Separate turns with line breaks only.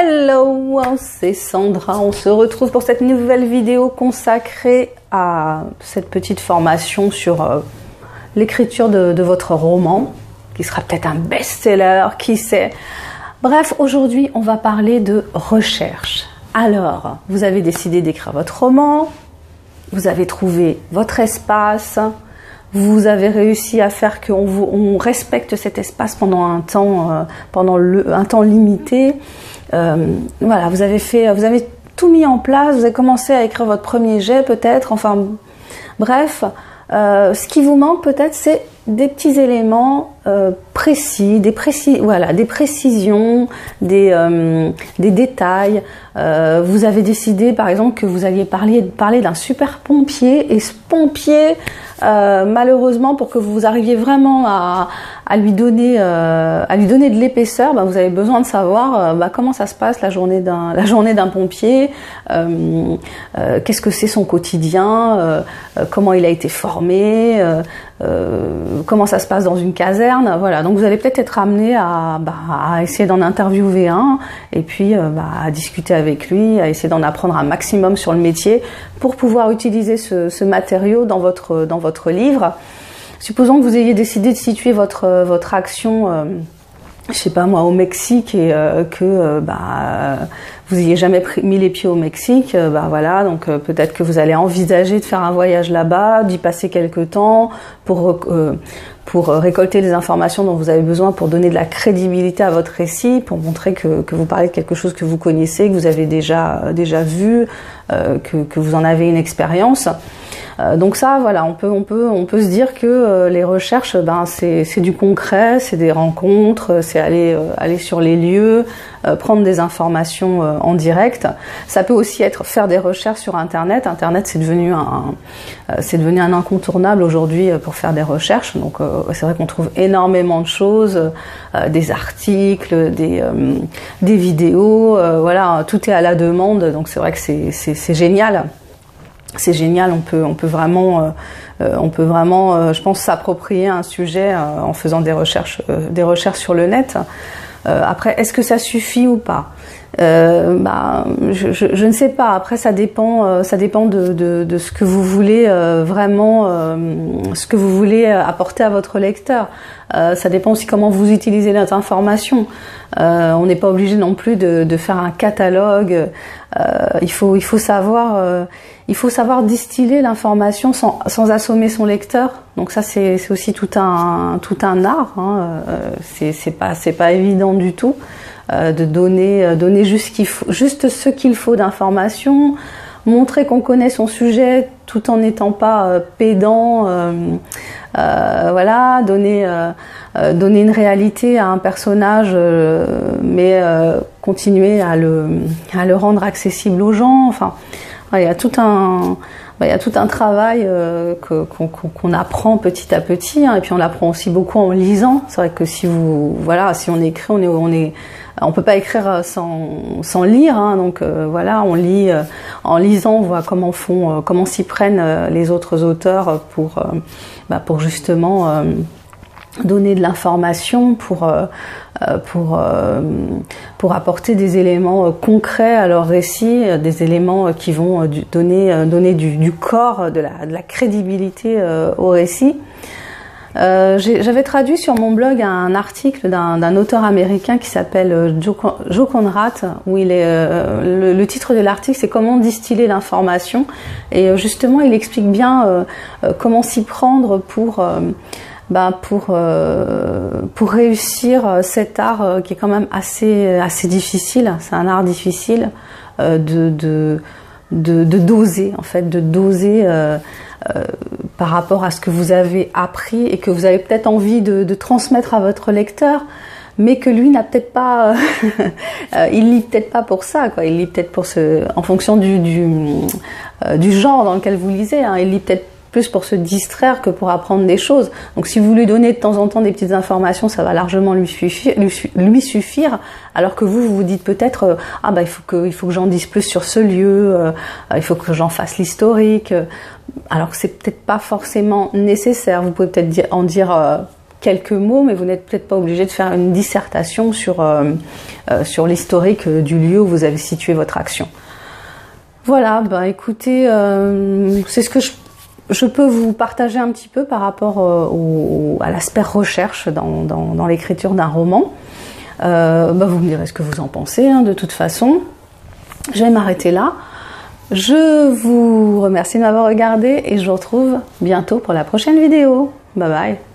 Hello, c'est Sandra, on se retrouve pour cette nouvelle vidéo consacrée à cette petite formation sur l'écriture de votre roman, qui sera peut-être un best-seller, qui sait. Bref, aujourd'hui on va parler de recherche. Alors, vous avez décidé d'écrire votre roman, vous avez trouvé votre espace, vous avez réussi à faire qu'on respecte cet espace pendant un temps, un temps limité. Voilà, vous avez tout mis en place, vous avez commencé à écrire votre premier jet peut-être, enfin bref, ce qui vous manque peut-être c'est des petits éléments précis, des précisions, des détails. Vous avez décidé par exemple que vous alliez parler d'un super pompier, et ce pompier, malheureusement, pour que vous arriviez vraiment à lui donner de l'épaisseur, vous avez besoin de savoir comment ça se passe la journée d'un pompier, qu'est-ce que c'est son quotidien, comment il a été formé, comment ça se passe dans une caserne. Voilà, donc vous allez peut-être être amené à essayer d'en interviewer un, et puis à discuter avec lui, à essayer d'en apprendre un maximum sur le métier pour pouvoir utiliser ce matériau dans votre livre. Supposons que vous ayez décidé de situer votre action, je sais pas moi, au Mexique, et que vous n'ayez jamais mis les pieds au Mexique, voilà, donc peut-être que vous allez envisager de faire un voyage là-bas, d'y passer quelques temps pour récolter les informations dont vous avez besoin pour donner de la crédibilité à votre récit, pour montrer que vous parlez de quelque chose que vous connaissez, que vous avez déjà vu, que vous en avez une expérience. Donc ça, voilà, on peut se dire que les recherches, c'est du concret, c'est des rencontres, c'est aller sur les lieux, prendre des informations en direct. Ça peut aussi être faire des recherches sur Internet. Internet, c'est devenu un incontournable aujourd'hui pour faire des recherches. Donc c'est vrai qu'on trouve énormément de choses, des articles, des vidéos, voilà, tout est à la demande. Donc c'est vrai que c'est génial. C'est génial, on peut vraiment, je pense, s'approprier un sujet en faisant des recherches sur le net. Après, est-ce que ça suffit ou pas? Je ne sais pas. Après, ça dépend de ce que vous voulez ce que vous voulez apporter à votre lecteur. Ça dépend aussi comment vous utilisez les informations. On n'est pas obligé non plus de faire un catalogue. Il faut savoir distiller l'information sans assommer son lecteur. Donc ça, c'est aussi tout un art. C'est pas évident du tout de donner juste ce qu'il faut d'informations, montrer qu'on connaît son sujet tout en n'étant pas pédant. Voilà, donner une réalité à un personnage, mais continuer à le rendre accessible aux gens. Enfin, il y a tout un travail qu'on apprend petit à petit, hein, et puis on l'apprend aussi beaucoup en lisant. C'est vrai que si on écrit, on peut pas écrire sans lire, hein, donc voilà, on lit en lisant, on voit comment s'y prennent les autres auteurs pour justement donner de l'information, pour apporter des éléments concrets à leur récit, des éléments qui vont donner du corps, de la crédibilité au récit. J'avais traduit sur mon blog un article d'un auteur américain qui s'appelle Joe Conrad, où le titre de l'article c'est comment distiller l'information, et justement il explique bien comment s'y prendre pour réussir cet art qui est quand même assez difficile. C'est un art difficile de doser, en fait, par rapport à ce que vous avez appris et que vous avez peut-être envie de transmettre à votre lecteur, mais que lui n'a peut-être pas, il lit peut-être pas pour ça, quoi. Il lit peut-être en fonction du genre dans lequel vous lisez, hein. Il lit peut-être plus pour se distraire que pour apprendre des choses. Donc si vous lui donnez de temps en temps des petites informations, ça va largement lui suffire, alors que vous vous dites peut-être il faut que j'en dise plus sur ce lieu, il faut que j'en fasse l'historique, alors que c'est peut-être pas forcément nécessaire. Vous pouvez peut-être en dire quelques mots, mais vous n'êtes peut-être pas obligé de faire une dissertation sur l'historique du lieu où vous avez situé votre action. Voilà, bah écoutez, c'est ce que je peux vous partager un petit peu par rapport à l'aspect recherche dans l'écriture d'un roman. Bah vous me direz ce que vous en pensez, hein, de toute façon. Je vais m'arrêter là. Je vous remercie de m'avoir regardé et je vous retrouve bientôt pour la prochaine vidéo. Bye bye.